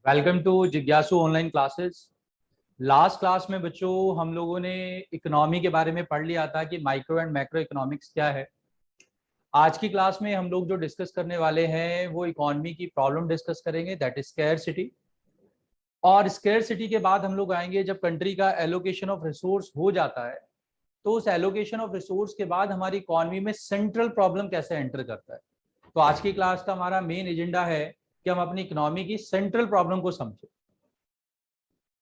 Welcome to जिज्ञासु online classes. Last class में बच्चों हम लोगों ने इकोनॉमी के बारे में पढ़ लिया था कि माइक्रो एंड मैक्रो इकोनॉमिक्स क्या है। आज की क्लास में हम लोग जो डिस्कस करने वाले हैं वो इकोनॉमी की प्रॉब्लम डिस्कस करेंगे, दैट इज स्कैरसिटी। और स्कैरसिटी के बाद हम लोग आएंगे जब कंट्री का एलोकेशन ऑफ रिसोर्स हो जाता है तो उस एलोकेशन ऑफ रिसोर्स के बाद हमारी इकोनॉमी में सेंट्रल प्रॉब्लम कैसे एंटर करता है। तो आज की क्लास का हमारा मेन एजेंडा है कि हम अपनी इकोनॉमी की सेंट्रल प्रॉब्लम को समझें।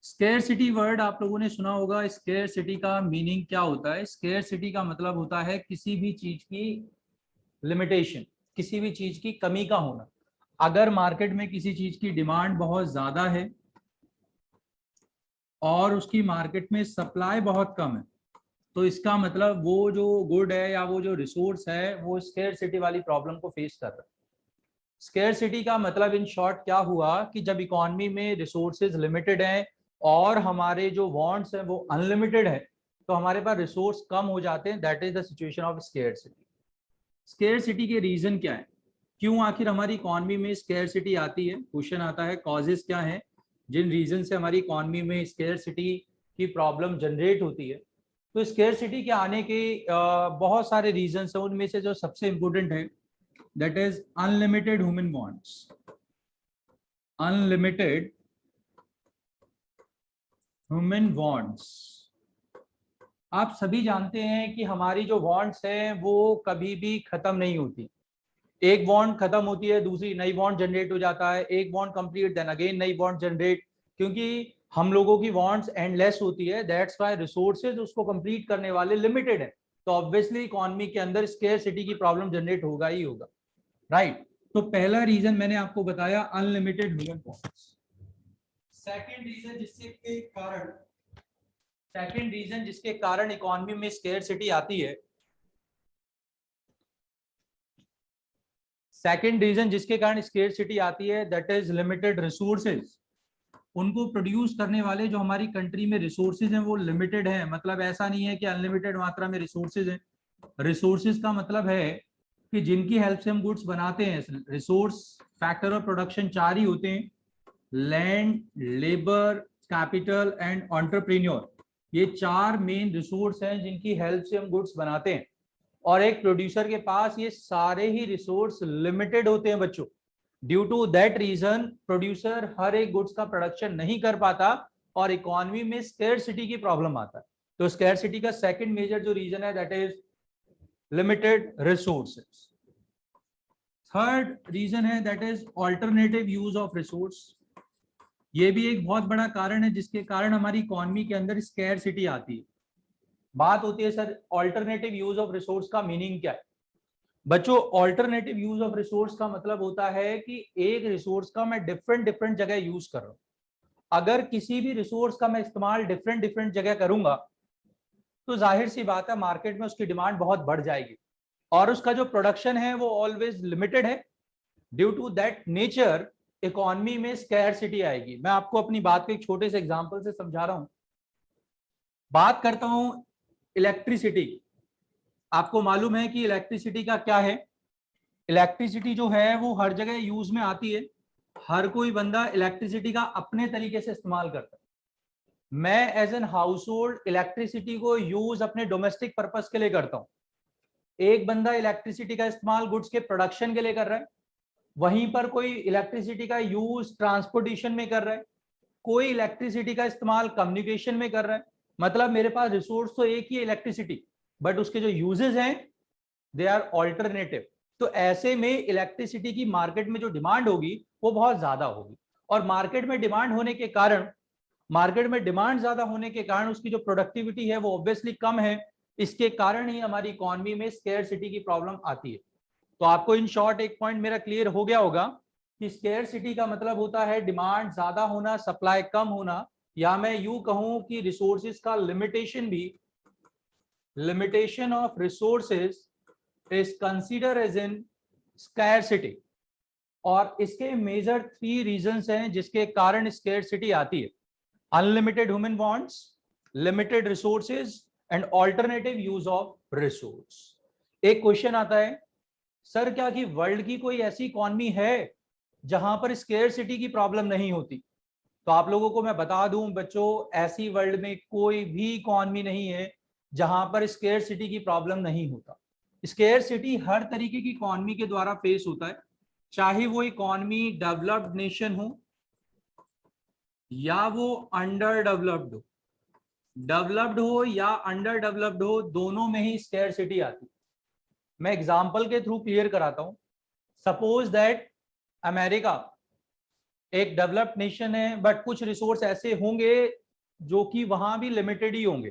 स्केयरसिटी वर्ड आप लोगों ने सुना होगा। स्केयरसिटी का मीनिंग क्या होता है? स्केयरसिटी का मतलब होता है किसी भी चीज की लिमिटेशन, किसी भी चीज की कमी का होना। अगर मार्केट में किसी चीज की डिमांड बहुत ज्यादा है और उसकी मार्केट में सप्लाई बहुत कम है तो इसका मतलब वो जो गुड है या वो जो रिसोर्स है वो स्केयरसिटी वाली प्रॉब्लम को फेस कर रहा है। स्केयरसिटी का मतलब इन शॉर्ट क्या हुआ कि जब इकोनॉमी में रिसोर्सेज लिमिटेड हैं और हमारे जो वांट्स हैं वो अनलिमिटेड है तो हमारे पास रिसोर्स कम हो जाते हैं। That is the situation of scarcity. Scarcity के रीजन क्या है, क्यों आखिर हमारी इकोनॉमी में स्केयरसिटी आती है? क्वेश्चन आता है कॉजेज क्या है जिन रीजन से हमारी इकोनॉमी में स्केयरसिटी की प्रॉब्लम जनरेट होती है। तो स्केयरसिटी के आने के बहुत सारे रीजन हैं, उनमें से जो सबसे इंपॉर्टेंट है that is unlimited human wants। unlimited human wants। आप सभी जानते हैं कि हमारी जो वांट्स हैं वो कभी भी खत्म नहीं होती। एक वांट खत्म होती है दूसरी नई वांट जनरेट हो जाता है, एक वांट कंप्लीट देन अगेन नई वांट जनरेट, क्योंकि हम लोगों की वांट्स एंडलेस होती है। दैट्स व्हाई रिसोर्सेज उसको कंप्लीट करने वाले लिमिटेड है। तो ऑब्वियसली इकोनॉमी के अंदर स्केयरसिटी की प्रॉब्लम जनरेट होगा ही होगा, राइट। तो पहला रीजन मैंने आपको बताया unlimited human points. Second reason जिसके कारण इकोनॉमी में स्केयरसिटी आती है, सेकंड रीजन जिसके कारण स्केयरसिटी आती है दैट इज लिमिटेड रिसोर्सेज। उनको प्रोड्यूस करने वाले जो हमारी कंट्री में रिसोर्सेज हैं वो लिमिटेड है। मतलब ऐसा नहीं है कि अनलिमिटेड मात्रा में रिसोर्सेज हैं। रिसोर्सेज का मतलब है कि जिनकी हेल्प से हम गुड्स बनाते हैं। रिसोर्स फैक्टर ऑफ प्रोडक्शन चार ही होते हैं, land, labour, capital and entrepreneur. ये चार मेन रिसोर्स हैं जिनकी हेल्प से हम गुड्स बनाते हैं। और एक प्रोड्यूसर के पास ये सारे ही रिसोर्स लिमिटेड होते हैं बच्चों। Due to that reason producer हर एक गुड्स का प्रोडक्शन नहीं कर पाता और इकोनॉमी में स्केयरसिटी की प्रॉब्लम आता है। तो स्केयरसिटी का सेकंड मेजर जो रीजन है that is limited resources. Third reason है that is alternative use of resource. ये भी एक बहुत बड़ा कारण है जिसके कारण हमारी इकोनॉमी के अंदर स्केयरसिटी आती है। बात होती है sir alternative use of resource का मीनिंग क्या है? बच्चों ऑल्टरनेटिव यूज ऑफ रिसोर्स का मतलब होता है कि एक रिसोर्स का मैं डिफरेंट डिफरेंट जगह यूज कर रहा हूं। अगर किसी भी रिसोर्स का मैं इस्तेमाल डिफरेंट डिफरेंट जगह करूंगा तो जाहिर सी बात है मार्केट में उसकी डिमांड बहुत बढ़ जाएगी और उसका जो प्रोडक्शन है वो ऑलवेज लिमिटेड है। Due to that nature economy में स्कैरसिटी आएगी। मैं आपको अपनी बात को एक छोटे से एग्जांपल से समझा रहा हूं। बात करता हूं इलेक्ट्रिसिटी। आपको मालूम है कि इलेक्ट्रिसिटी का क्या है? इलेक्ट्रिसिटी जो है वो हर जगह यूज में आती है। हर कोई बंदा इलेक्ट्रिसिटी का अपने तरीके से इस्तेमाल करता है। मैं as an household electricity को यूज अपने डोमेस्टिक पर्पस के लिए करता हूं। एक बंदा इलेक्ट्रिसिटी का इस्तेमाल गुड्स के प्रोडक्शन के लिए कर रहा है, वहीं पर कोई इलेक्ट्रिसिटी का यूज ट्रांसपोर्टेशन में कर रहा है, कोई इलेक्ट्रिसिटी का इस्तेमाल कम्युनिकेशन में कर रहा है। मतलब मेरे पास रिसोर्स तो एक ही है इलेक्ट्रिसिटी, बट उसके जो यूजेस हैं दे आर ऑल्टरनेटिव। तो ऐसे में इलेक्ट्रिसिटी की मार्केट में जो डिमांड होगी वो बहुत ज्यादा होगी और मार्केट में डिमांड होने के कारण ज्यादा होने के कारण उसकी जो प्रोडक्टिविटी है वो ऑब्वियसली कम है। इसके कारण ही हमारी इकोनॉमी में स्केयरसिटी की प्रॉब्लम आती है। तो आपको इन शॉर्ट एक पॉइंट मेरा क्लियर हो गया होगा कि स्केयरसिटी का मतलब होता है डिमांड ज्यादा होना, सप्लाई कम होना, या मैं यूं कहूं कि रिसोर्सेज का लिमिटेशन भी, limitation of resources is consider as in scarcity. और इसके मेजर थ्री रीजंस हैं जिसके कारण स्कैरसिटी आती है: unlimited human wants, limited resources and alternative use of resource. एक क्वेश्चन आता है सर क्या कि वर्ल्ड की कोई ऐसी इकॉनमी है जहां पर स्केयरसिटी की प्रॉब्लम नहीं होती? तो आप लोगों को मैं बता दूं बच्चों, ऐसी वर्ल्ड में कोई भी इकॉनमी नहीं है जहां पर स्केर्सिटी की प्रॉब्लम नहीं होता। स्केर्सिटी हर तरीके की इकॉनमी के द्वारा फेस होता है, चाहे वो इकॉनमी डेवलप्ड नेशन हो या वो अंडर डेवलप्ड हो। डेवलप्ड हो या अंडर डेवलप्ड हो, दोनों में ही स्केर्सिटी आती है। मैं एग्जांपल के थ्रू क्लियर कराता हूं। सपोज दैट अमेरिका एक डेवलप्ड नेशन है, बट कुछ रिसोर्स ऐसे होंगे जो कि वहां भी लिमिटेड ही होंगे,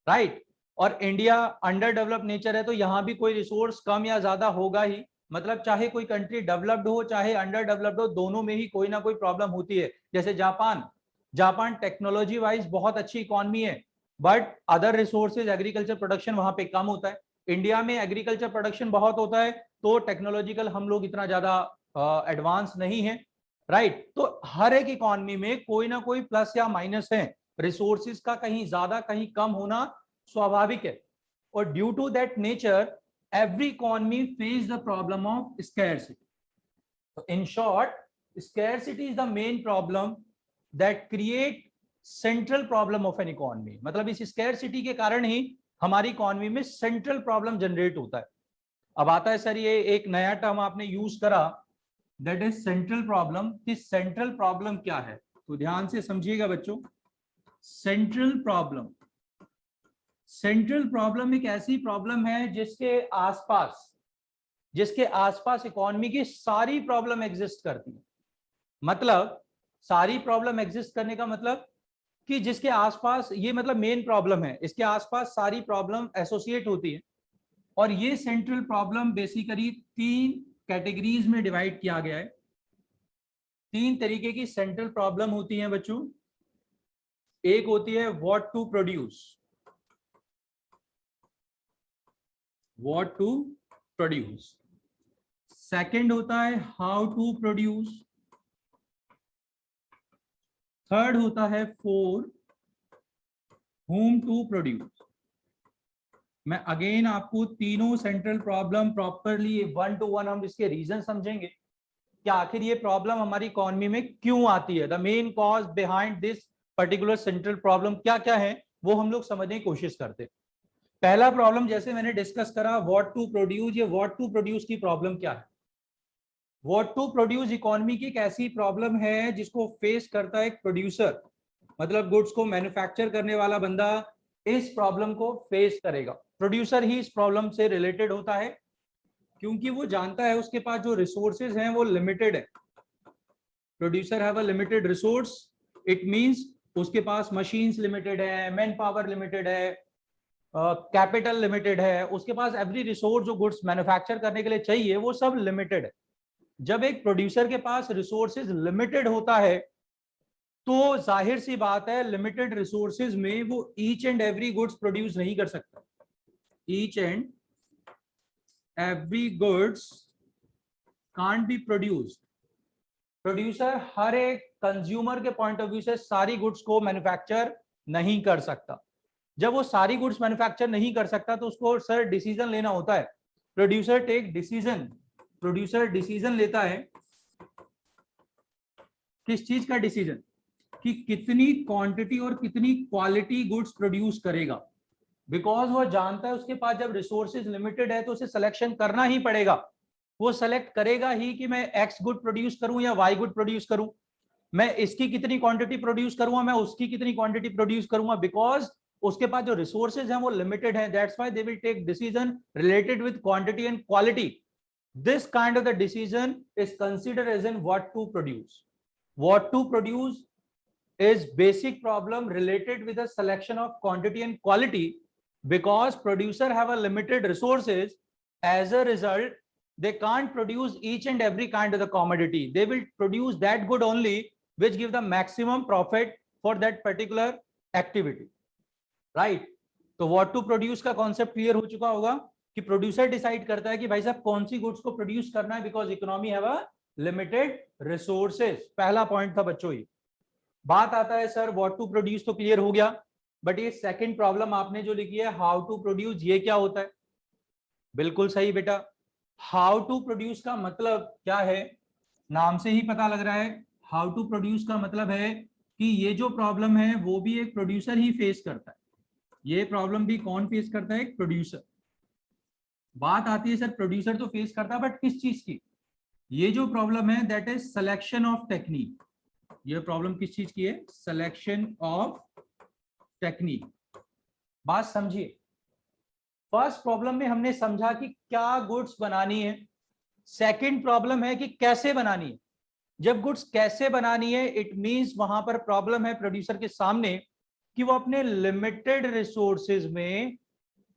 राइट। और इंडिया अंडर डेवलप्ड नेचर है, तो यहां भी कोई रिसोर्स कम या ज्यादा होगा ही। मतलब चाहे कोई कंट्री डेवलप्ड हो चाहे अंडर डेवलप्ड हो, दोनों में ही कोई ना कोई प्रॉब्लम होती है। जैसे जापान, जापान टेक्नोलॉजी वाइज बहुत अच्छी इकॉनमी है, but other resources agriculture production वहां पे कम होता है। इंडिया में एग्रीकल्चर प्रोडक्शन बहुत होता है, तो टेक्नोलॉजिकल हम लोग इतना ज्यादा एडवांस नहीं है, राइट। तो हर एक इकॉनमी में कोई ना कोई प्लस या माइनस है। रिसोर्सेज का कहीं ज्यादा कहीं कम होना स्वाभाविक है, और due to that nature every economy face the problem of scarcity. So in short, scarcity is the main problem that create central problem of an economy. मतलब इस scarcity के कारण ही हमारी इकोनॉमी में सेंट्रल प्रॉब्लम जनरेट होता है। अब आता है सर ये एक नया टर्म आपने यूज करा, दैट इज सेंट्रल प्रॉब्लम। कि सेंट्रल प्रॉब्लम क्या है, तो ध्यान से समझिएगा बच्चों। सेंट्रल प्रॉब्लम, सेंट्रल प्रॉब्लम एक ऐसी प्रॉब्लम है जिसके आसपास इकोनॉमी की सारी प्रॉब्लम एग्जिस्ट करती है। मतलब सारी प्रॉब्लम एग्जिस्ट करने का मतलब कि जिसके आसपास, ये मतलब मेन प्रॉब्लम है, इसके आसपास सारी प्रॉब्लम एसोसिएट होती है। और ये सेंट्रल प्रॉब्लम बेसिकली 3 कैटेगरीज में डिवाइड किया गया है। 3 तरीके की सेंट्रल प्रॉब्लम होती है बच्चों। एक होती है what to produce, what to produce. Second होता है हाउ टू प्रोड्यूस। थर्ड होता है फॉर whom टू प्रोड्यूस। मैं अगेन आपको तीनों सेंट्रल प्रॉब्लम प्रॉपरली 1 to 1 हम इसके रीजन समझेंगे कि आखिर ये प्रॉब्लम हमारी इकोनॉमी में क्यों आती है। The main cause behind this particular central problem क्या क्या है वो हम लोग समझने की कोशिश करते हैं। पहला प्रॉब्लम जैसे मैंने डिस्कस करा, व्हाट टू प्रोड्यूस। ये व्हाट टू प्रोड्यूस की प्रॉब्लम क्या है? व्हाट टू प्रोड्यूस इकोनॉमी की एक ऐसी प्रॉब्लम है जिसको फेस करता है एक प्रोड्यूसर, मतलब गुड्स को मैन्युफैक्चर करने वाला बंदा इस प्रॉब्लम को फेस करेगा। प्रोड्यूसर ही इस प्रॉब्लम से रिलेटेड होता है, क्योंकि वो जानता है उसके पास जो रिसोर्सेज हैं वो लिमिटेड है। Producer have a limited resource, it means उसके पास मशीन्स लिमिटेड है, मैन पावर लिमिटेड है, कैपिटल लिमिटेड है, उसके पास एवरी रिसोर्स जो गुड्स मैन्युफैक्चर करने के लिए चाहिए वो सब लिमिटेड है। जब एक प्रोड्यूसर के पास रिसोर्सेज लिमिटेड होता है तो जाहिर सी बात है लिमिटेड रिसोर्सेज में वो each and every goods produce नहीं कर सकता। Each and every goods can't be produced. Producer हर एक कंज्यूमर के पॉइंट ऑफ व्यू से सारी गुड्स को मैन्युफैक्चर नहीं कर सकता। जब वो सारी गुड्स मैन्युफैक्चर नहीं कर सकता तो उसको सर डिसीजन लेना होता है। Producer take decision, producer decision लेता है। किस चीज का डिसीजन? कि कितनी क्वांटिटी और कितनी क्वालिटी गुड्स प्रोड्यूस करेगा। बिकॉज वो जानता है उसके पास जब रिसोर्सेज लिमिटेड है तो उसे सिलेक्शन करना ही पड़ेगा। वो सेलेक्ट करेगा ही कि मैं एक्स गुड प्रोड्यूस करूं या वाई गुड प्रोड्यूस करूं, मैं इसकी कितनी क्वांटिटी प्रोड्यूस करूंगा, मैं उसकी कितनी क्वांटिटी प्रोड्यूस करूंगा। बिकॉज उसके पास जो रिसोर्सेज हैं वो लिमिटेड है, that's why they will take decision related with quantity and quality. This kind of the decision is considered as an what to produce. What to produce is basic problem related with the selection of quantity and quality, because producer have a limited resources. As a result, they can't produce each and every kind of the commodity. They will produce that good only which give the maximum profit for that particular activity, right? तो what to produce का concept clear हो चुका होगा कि producer decide करता है कि भाई साहब कौन सी goods को produce करना है, because economy have a limited resources। पहला point था बच्चों ही। बात आता है सर व्हाट टू प्रोड्यूस तो क्लियर हो गया, बट ये सेकंड प्रॉब्लम आपने जो लिखी है हाउ टू प्रोड्यूस, ये क्या होता है? बिल्कुल सही बेटा, हाउ टू प्रोड्यूस का मतलब क्या है? नाम से ही पता लग रहा है हाउ टू प्रोड्यूस का मतलब है कि ये जो प्रॉब्लम है वो भी एक प्रोड्यूसर ही फेस करता है, ये प्रॉब्लम भी कौन फेस करता है, एक प्रोड्यूसर। बात आती है सर प्रोड्यूसर तो फेस करता है बट किस चीज की, ये जो प्रॉब्लम है that is selection of technique. ये प्रॉब्लम किस चीज की है, सिलेक्शन ऑफ टेक्निक। बात समझिए, फर्स्ट प्रॉब्लम में हमने समझा कि क्या गुड्स बनानी है, सेकंड प्रॉब्लम है कि कैसे बनानी है। जब गुड्स कैसे बनानी है इट मींस वहां पर प्रॉब्लम है प्रोड्यूसर के सामने कि वो अपने लिमिटेड रिसोर्सेज में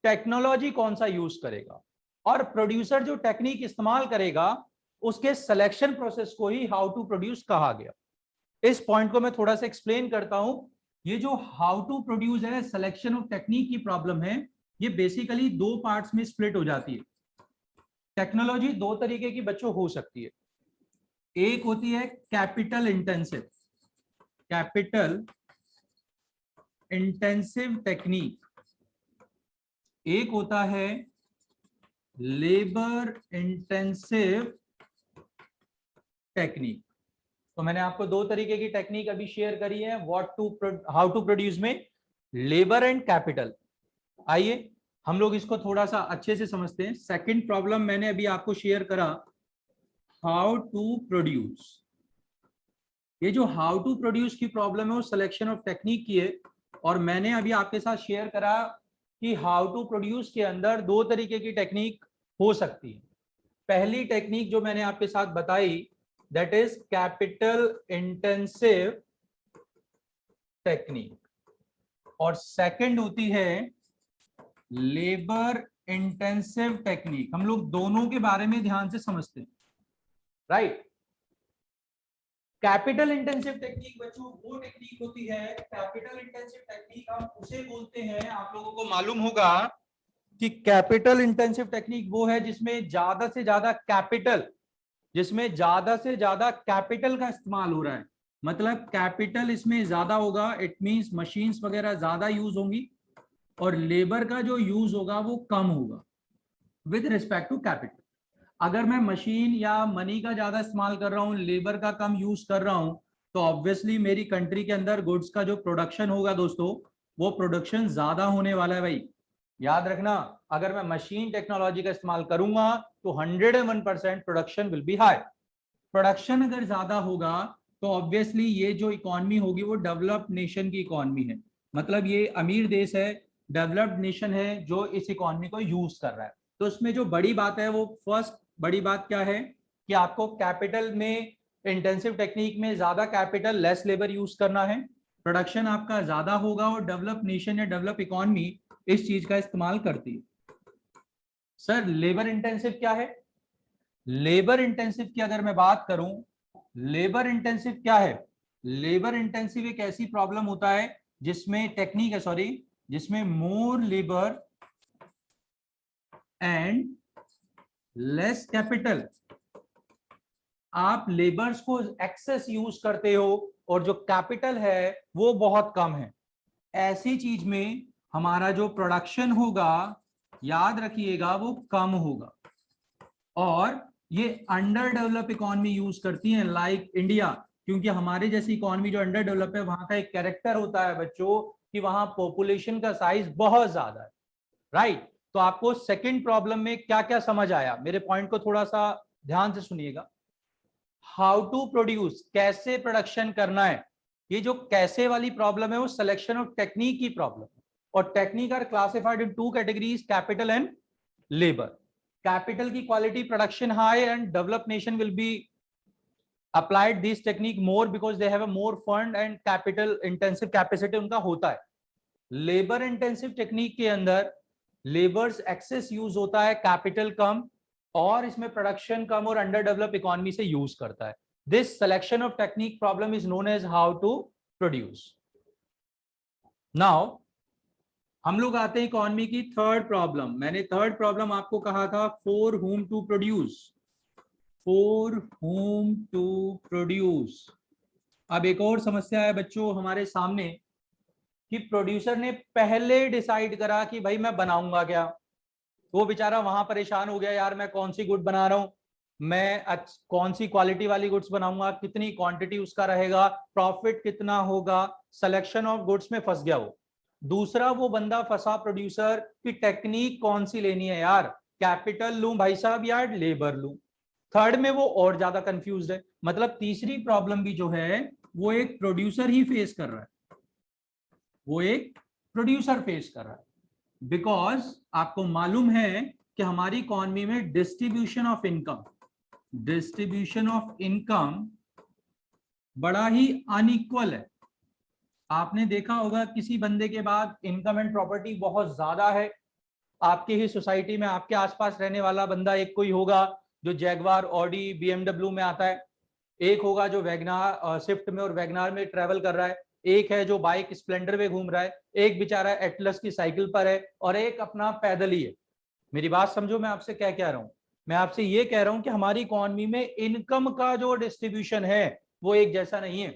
टेक्नोलॉजी कौन सा यूज करेगा, और प्रोड्यूसर जो टेक्निक इस्तेमाल करेगा उसके सिलेक्शन प्रोसेस को ही हाउ टू प्रोड्यूस कहा गया। इस पॉइंट को मैं थोड़ा सा एक्सप्लेन करता हूं। ये जो हाउ टू प्रोड्यूस है, सिलेक्शन ऑफ टेक्निक की प्रॉब्लम है, ये बेसिकली दो पार्ट्स में स्प्लिट हो जाती है। टेक्नोलॉजी दो तरीके की बच्चों हो सकती है, एक होती है capital intensive, capital intensive technique, एक होता है लेबर इंटेंसिव टेक्निक। तो मैंने आपको दो तरीके की टेक्निक अभी शेयर करी है, हाउ टू प्रोड्यूस में, लेबर एंड कैपिटल। आइए हम लोग इसको थोड़ा सा अच्छे से समझते हैं। सेकंड प्रॉब्लम मैंने अभी आपको शेयर करा, हाउ टू प्रोड्यूस। ये जो हाउ टू प्रोड्यूस की प्रॉब्लम है वो सिलेक्शन ऑफ टेक्निक की है, और मैंने अभी आपके साथ शेयर करा कि हाउ टू प्रोड्यूस के अंदर दो तरीके की टेक्निक हो सकती है। पहली टेक्निक जो मैंने आपके साथ बताई that is capital intensive technique, और सेकंड होती है लेबर इंटेंसिव टेक्निक। हम लोग दोनों के बारे में ध्यान से समझते हैं, राइट। कैपिटल इंटेंसिव टेक्निक बच्चों वो टेक्निक होती है, कैपिटल इंटेंसिव टेक्निक हम उसे बोलते हैं, आप लोगों को मालूम होगा कि कैपिटल इंटेंसिव टेक्निक वो है जिसमें ज्यादा से ज्यादा कैपिटल, जिसमें ज्यादा से ज्यादा कैपिटल का इस्तेमाल हो रहा है। मतलब कैपिटल इसमें ज्यादा होगा, इट मींस मशीन्स वगैरह ज्यादा यूज होंगी, और लेबर का जो यूज होगा वो कम होगा विद रिस्पेक्ट टू कैपिटल। अगर मैं मशीन या मनी का ज्यादा इस्तेमाल कर रहा हूं, लेबर का कम यूज कर रहा हूं, तो ऑब्वियसली मेरी कंट्री के अंदर गुड्स का जो प्रोडक्शन होगा दोस्तों, वो प्रोडक्शन ज्यादा होने वाला है भाई। याद रखना, अगर मैं मशीन टेक्नोलॉजी का इस्तेमाल करूंगा तो 101% production will be high. Production अगर ज्यादा होगा तो ऑब्वियसली ये जो इकोनॉमी होगी वो डेवलप्ड नेशन की इकोनॉमी है, मतलब ये अमीर देश है, डेवलप्ड नेशन है जो इस इकोनॉमी को यूज कर रहा है। तो इसमें जो बड़ी बात है वो, फर्स्ट बड़ी बात क्या है कि आपको कैपिटल में, इंटेंसिव टेक्निक में ज्यादा कैपिटल लेस लेबर यूज करना है, प्रोडक्शन आपका ज्यादा होगा, और डेवलप नेशन या डेवलप इकोनॉमी इस चीज का इस्तेमाल करती है। सर लेबर इंटेंसिव क्या है, लेबर इंटेंसिव की अगर मैं बात करूं, लेबर इंटेंसिव क्या है, लेबर इंटेंसिव एक ऐसी प्रॉब्लम होता है जिसमें टेक्निक है, सॉरी, जिसमें मोर लेबर एंड लेस कैपिटल, आप लेबर्स को एक्सेस यूज करते हो और जो कैपिटल है वो बहुत कम है। ऐसी चीज में हमारा जो प्रोडक्शन होगा, याद रखिएगा, वो कम होगा, और ये अंडर डेवलप इकोनॉमी यूज करती है लाइक इंडिया, क्योंकि हमारे जैसी इकोनॉमी जो अंडर डेवलप है वहां का एक कैरेक्टर होता है बच्चों कि वहां पॉपुलेशन का साइज बहुत ज्यादा है, राइट। तो आपको सेकंड प्रॉब्लम में क्या क्या समझ आया, मेरे पॉइंट को थोड़ा सा ध्यान से सुनिएगा। हाउ टू प्रोड्यूस, कैसे प्रोडक्शन करना है, ये जो कैसे वाली प्रॉब्लम है वो सिलेक्शन ऑफ टेक्निक की प्रॉब्लम है, और technique are classified in two categories, capital and labour. Capital की quality, production high, and develop nation will be applied this technique more because they have a more fund and capital intensive capacity उनका होता है। Labour intensive technique के अंदर labours access use होता है, capital कम, और इसमें प्रोडक्शन कम और अंडर डेवलप इकोनॉमी से यूज करता है। This selection of technique problem is known as how to produce. Now हम लोग आते हैं इकोनॉमी की थर्ड प्रॉब्लम। मैंने थर्ड प्रॉब्लम आपको कहा था for whom to produce, for whom to produce. अब एक और समस्या है बच्चों हमारे सामने कि प्रोड्यूसर ने पहले डिसाइड करा कि भाई मैं बनाऊंगा क्या, वो बेचारा वहां परेशान हो गया, यार मैं कौन सी गुड बना रहा हूं, मैं कौन सी क्वालिटी वाली गुड्स बनाऊंगा, कितनी क्वांटिटी उसका रहेगा, प्रॉफिट कितना होगा, सिलेक्शन ऑफ गुड्स में फंस गया वो। दूसरा वो बंदा फंसा प्रोड्यूसर की टेक्निक कौन सी लेनी है यार, कैपिटल लूं भाई साहब या लेबर लूं। थर्ड में वो और ज्यादा कंफ्यूज है। मतलब तीसरी प्रॉब्लम भी जो है वो एक प्रोड्यूसर ही फेस कर रहा है, वो एक प्रोड्यूसर फेस कर रहा है। बिकॉज आपको मालूम है कि हमारी इकॉनमी में डिस्ट्रीब्यूशन ऑफ इनकम बड़ा ही अनइक्वल है। आपने देखा होगा किसी बंदे के पास इनकम एंड प्रॉपर्टी बहुत ज्यादा है, आपकी ही सोसाइटी में आपके आसपास रहने वाला बंदा एक कोई होगा जो जैगवार, ऑडी, बीएमडब्ल्यू में आता है, एक होगा जो वैगनार, स्विफ्ट में और वैगनार में ट्रेवल कर रहा है, एक है जो बाइक स्प्लेंडर में घूम रहा है, एक बेचारा एटलस की साइकिल पर है, और एक अपना पैदल ही है। मेरी बात समझो मैं आपसे क्या कह रहा हूं। मैं आपसे ये कह रहा हूं कि हमारी इकॉनमी में इनकम का जो डिस्ट्रीब्यूशन है वो एक जैसा नहीं है।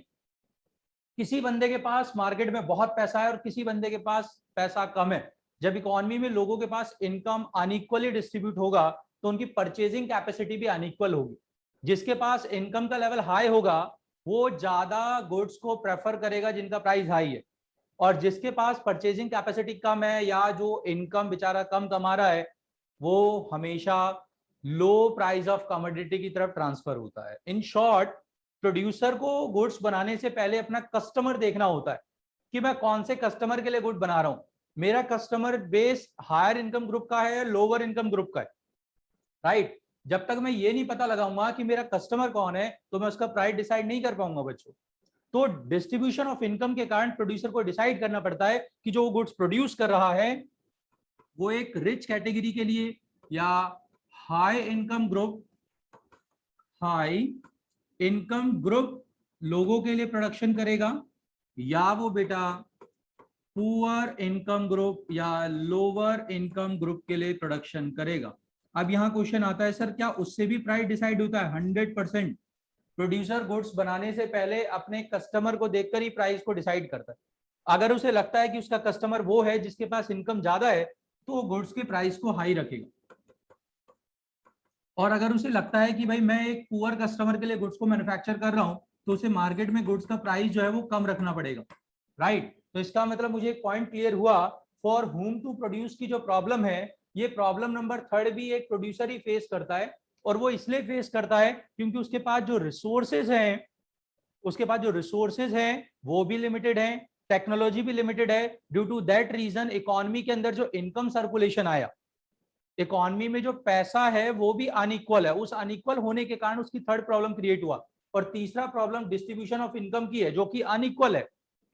किसी बंदे के पास मार्केट में बहुत पैसा है और किसी बंदे के पास पैसा कम है। जब इकोनॉमी में लोगों के पास इनकम अनइक्वली डिस्ट्रीब्यूट होगा तो उनकी परचेजिंग कैपेसिटी भी अनइक्वल होगी। जिसके पास इनकम का लेवल हाई होगा वो ज्यादा गुड्स को प्रेफर करेगा जिनका प्राइस हाई है, और जिसके पास परचेजिंग कैपेसिटी कम है या जो इनकम बेचारा कम कमा रहा है वो हमेशा लो प्राइस ऑफ कमोडिटी की तरफ ट्रांसफर होता है। इन शॉर्ट, प्रोड्यूसर को गुड्स बनाने से पहले अपना कस्टमर देखना होता है कि मैं कौन से कस्टमर के लिए गुड बना रहा हूं, मेरा customer base higher income group का है या लोअर इनकम ग्रुप का है, राइट। जब तक मैं ये नहीं पता लगाऊंगा कि मेरा कस्टमर कौन है तो मैं उसका प्राइस डिसाइड नहीं कर पाऊंगा बच्चों। तो डिस्ट्रीब्यूशन ऑफ इनकम के कारण प्रोड्यूसर को डिसाइड करना पड़ता है कि जो गुड्स प्रोड्यूस कर रहा है वो एक रिच कैटेगरी के लिए या हाई इनकम ग्रुप लोगों के लिए प्रोडक्शन करेगा, या वो बेटा पुअर इनकम ग्रुप या लोअर इनकम ग्रुप के लिए प्रोडक्शन करेगा। अब यहां क्वेश्चन आता है सर क्या उससे भी प्राइस डिसाइड होता है? 100%। प्रोड्यूसर गुड्स बनाने से पहले अपने कस्टमर को देखकर ही प्राइस को डिसाइड करता है। अगर उसे लगता है कि उसका कस्टमर वो है जिसके पास इनकम ज्यादा है तो वो गुड्स के प्राइस को हाई रखेगा, और अगर उसे लगता है कि भाई मैं एक पुअर कस्टमर के लिए गुड्स को मैन्युफैक्चर कर रहा हूं तो उसे मार्केट में गुड्स का प्राइस जो है वो कम रखना पड़ेगा, राइट। तो इसका मतलब मुझे एक पॉइंट क्लियर हुआ, फॉर हुम टू प्रोड्यूस की जो प्रॉब्लम है ये प्रॉब्लम नंबर 3 भी एक प्रोड्यूसर ही फेस करता है, और वो इसलिए फेस करता है क्योंकि उसके पास जो रिसोर्सेज हैं वो भी लिमिटेड हैं, टेक्नोलॉजी भी लिमिटेड है। Due to that reason economy के अंदर जो इनकम सर्कुलेशन आया, इकोनॉमी में जो पैसा है वो भी अनइक्वल है, उस अनइक्वल होने के कारण उसकी थर्ड प्रॉब्लम क्रिएट हुआ। और तीसरा प्रॉब्लम डिस्ट्रीब्यूशन ऑफ इनकम की है जो कि अनइक्वल है,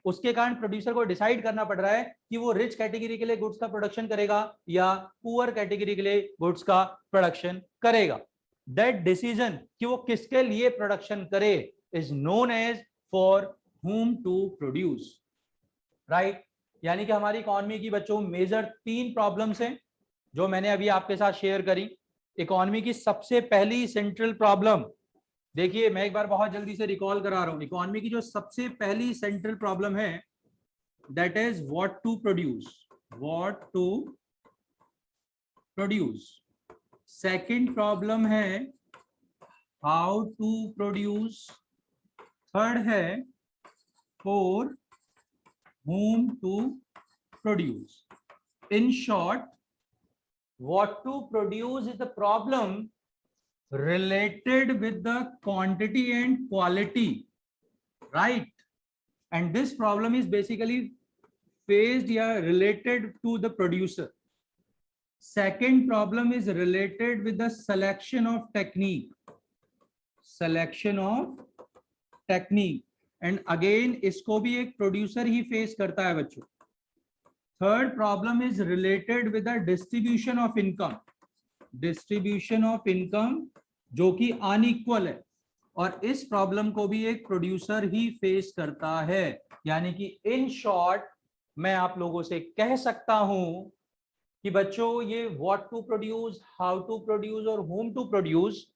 उसके कारण प्रोड्यूसर को डिसाइड करना पड़ रहा है कि वो रिच कैटेगरी के लिए गुड्स का प्रोडक्शन करेगा या पुअर कैटेगरी के लिए गुड्स का प्रोडक्शन करेगा। दैट डिसीजन कि वो किसके लिए प्रोडक्शन करे is known as for whom to produce, right. यानी कि हमारी इकोनॉमी की बच्चों मेजर 3 प्रॉब्लम्स हैं जो मैंने अभी आपके साथ शेयर करी। इकोनॉमी की सबसे पहली सेंट्रल प्रॉब्लम, देखिए मैं एक बार बहुत जल्दी से रिकॉल करा रहा हूं, इकोनॉमी की जो सबसे पहली सेंट्रल प्रॉब्लम है that is what to produce. Second problem है हाउ टू प्रोड्यूस। थर्ड है for whom to produce. In short, what to produce is the problem related with the quantity and quality, right? And this problem is basically faced or related to the producer. Second problem is related with the selection of technique. And again इसको भी एक producer ही face करता है बच्चों। Third problem is related with the distribution of income जो कि unequal है, और इस प्रॉब्लम को भी एक प्रोड्यूसर ही फेस करता है। यानी कि इन शॉर्ट मैं आप लोगों से कह सकता हूं कि बच्चों ये what to produce, how to produce और होम टू प्रोड्यूस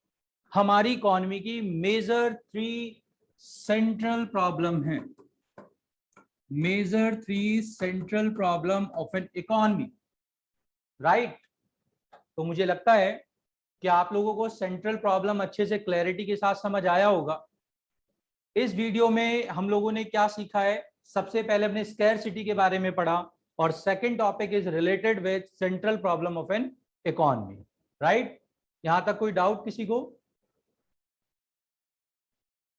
हमारी इकोनॉमी की मेजर 3 सेंट्रल प्रॉब्लम है, major 3 central problem of an economy, right. तो मुझे लगता है क्या आप लोगों को सेंट्रल प्रॉब्लम अच्छे से क्लैरिटी के साथ समझ आया होगा? इस वीडियो में हम लोगों ने क्या सीखा है? सबसे पहले हमने स्कैरसिटी के बारे में पढ़ा और second topic is related with central problem of an economy, right? यहां तक कोई डाउट किसी को?